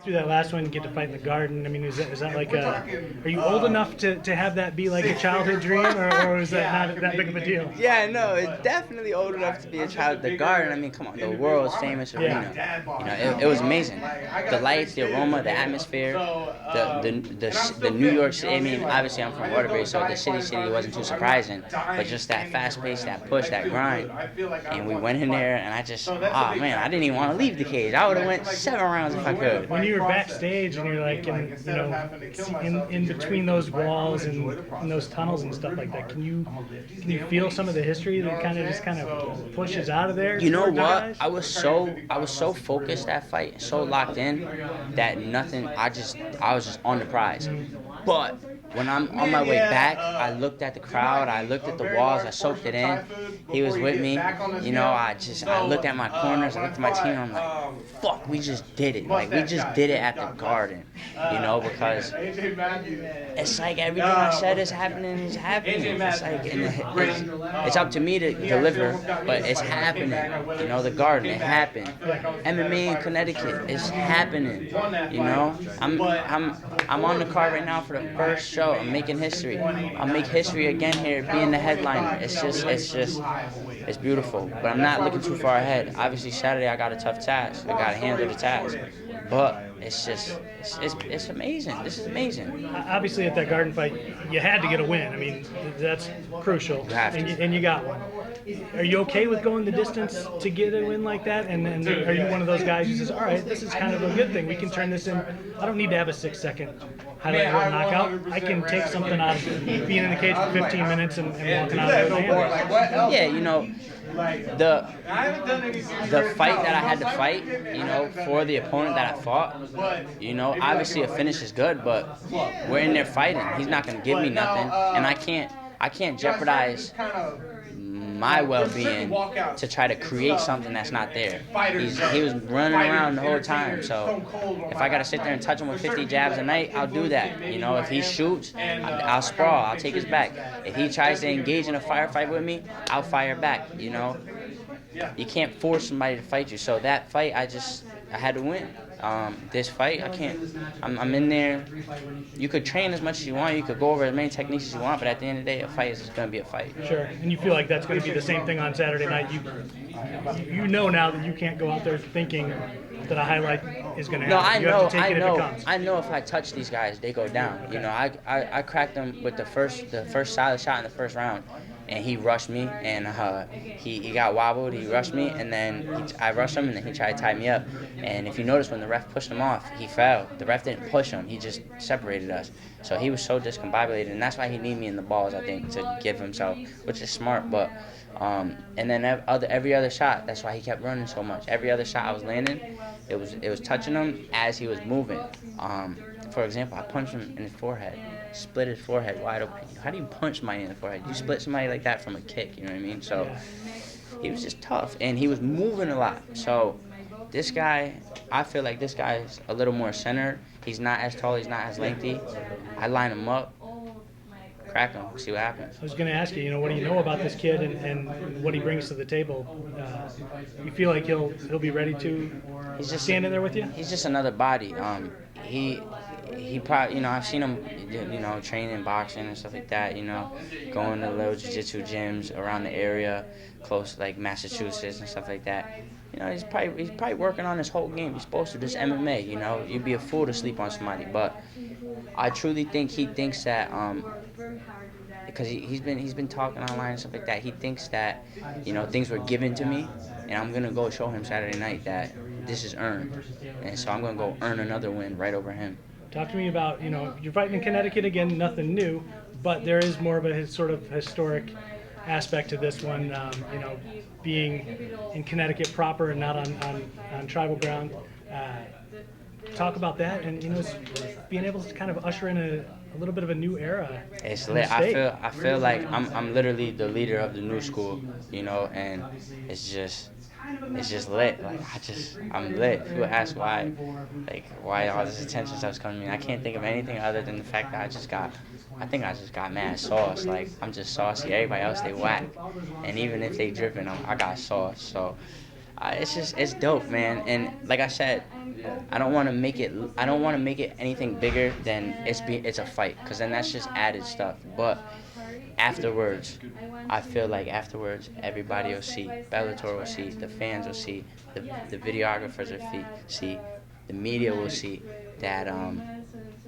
through that last one, get to fight in the garden. I mean, is that like a? Are you old enough to have that be like a childhood dream, or is that not that big of a deal? Yeah, no, it's definitely old enough to be a child at the garden. I mean, come on, the world's famous arena. You know, it was amazing. The lights, the aroma, the atmosphere, the New York City. I mean, obviously I'm from Waterbury, so the city wasn't too surprising. But just that fast pace, that push, that grind, and we went in there, and oh man, I didn't even want to leave the cage. I would have went 7 rounds if I could. When you were backstage and you're like, in between those walls and in those tunnels and stuff like that, can you feel some of the history that kind of pushes out of there? You know what? I was so focused that fight, so locked in that nothing. I was just on the prize. But when I'm on my way back, I looked at the crowd, I looked at the walls, I soaked it in. He was with me. You know, I looked at my corners, I looked at my team, and I'm like, fuck, we just did it. Like, we just did it at the Garden. You know, because it's like everything I said is happening. It's like, it's up to me to deliver, but it's happening. You know, the Garden, it happened. MMA in Connecticut, it's happening. You know, I'm on the card right now for the first show. I'm making history. I'll make history again here, being the headliner. It's beautiful. But I'm not looking too far ahead. Obviously, Saturday I got a tough task. I got to handle the task. But it's amazing. This is amazing. Obviously, at that Garden fight, you had to get a win. I mean, that's crucial. You have to. And you got one. Are you okay with going the distance to get a win like that? And are you one of those guys who says, all right, this is kind of a good thing. We can turn this in. I don't need to have a 6-second highlight reel knockout. I can take something out of being in the cage for 15 minutes and walking out of there. Yeah, you know, the fight that I had to fight, you know, for the opponent that I fought, you know, obviously a finish is good, but we're in there fighting. He's not going to give me nothing, and I can't jeopardize my well-being to try to create something that's not there. He was running around the whole time, so if I got to sit there and touch him with 50 jabs a night, I'll do that. You know, if he shoots, I'll sprawl, I'll take his back. If he tries to engage in a firefight with me, I'll fire back, you know. You can't force somebody to fight you, so that fight, I had to win. This fight, I can't. I'm in there. You could train as much as you want. You could go over as many techniques as you want, but at the end of the day, a fight is just going to be a fight. Sure. And you feel like that's going to be the same thing on Saturday night. You know now that you can't go out there thinking that a highlight is going to happen. No, I know. If it comes. I know if I touch these guys, they go down. You know, I cracked them with the first solid shot in the first round. And he rushed me, and he got wobbled. He rushed me, and then I rushed him, and then he tried to tie me up. And if you notice, when the ref pushed him off, he fell. The ref didn't push him. He just separated us. So he was so discombobulated, and that's why he needed me in the balls, I think, to give himself, which is smart. But and then every other shot, that's why he kept running so much. Every other shot I was landing, it was touching him as he was moving. For example, I punched him in his forehead. Split his forehead wide open. How do you punch somebody in the forehead? You split somebody like that from a kick, you know what I mean? So he was just tough, and he was moving a lot. So this guy, I feel like this guy is a little more centered. He's not as tall, he's not as lengthy. I line him up, crack him, see what happens. I was going to ask you, what do you know about this kid and what he brings to the table? You feel like he'll be ready to stand in there with you? He's just another body. He probably, I've seen him, training boxing and stuff like that, going to little jiu-jitsu gyms around the area, close like Massachusetts and stuff like that. He's probably working on his whole game. He's supposed to. This MMA, you'd be a fool to sleep on somebody. But I truly think he thinks that, because he's been talking online and stuff like that. He thinks that, things were given to me, and I'm gonna go show him Saturday night that this is earned, and so I'm gonna go earn another win right over him. Talk to me about, you're fighting in Connecticut again, nothing new, but there is more of a sort of historic aspect to this one, being in Connecticut proper and not on tribal ground. Talk about that and, being able to kind of usher in a little bit of a new era. It's lit. I feel like I'm literally the leader of the new school, and it's just lit. Like I'm lit. People ask why all this attention stuff's coming to me. I can't think of anything other than the fact that I just got mad sauce. Like, I'm just saucy. Everybody else, they whack. And even if they dripping, I got sauce. So It's dope, man. And like I said, I don't want to make it anything bigger than it's a fight, because then that's just added stuff. But afterwards, I feel like afterwards everybody will see, Bellator will see, the fans will see, the videographers will see, the media will see that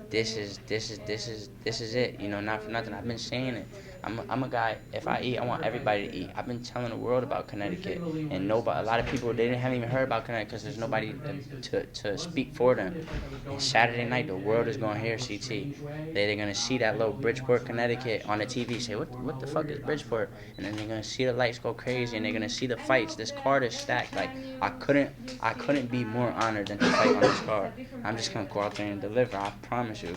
this is it. You know, not for nothing. I've been saying it. I'm a guy. If I eat, I want everybody to eat. I've been telling the world about Connecticut, and nobody. A lot of people haven't even heard about Connecticut because there's nobody to speak for them. And Saturday night, the world is gonna hear CT. They're gonna see that little Bridgeport, Connecticut on the TV. Say what the fuck is Bridgeport? And then they're gonna see the lights go crazy, and they're gonna see the fights. This card is stacked. Like I couldn't be more honored than to fight on this card. I'm just gonna go out there and deliver. I promise you.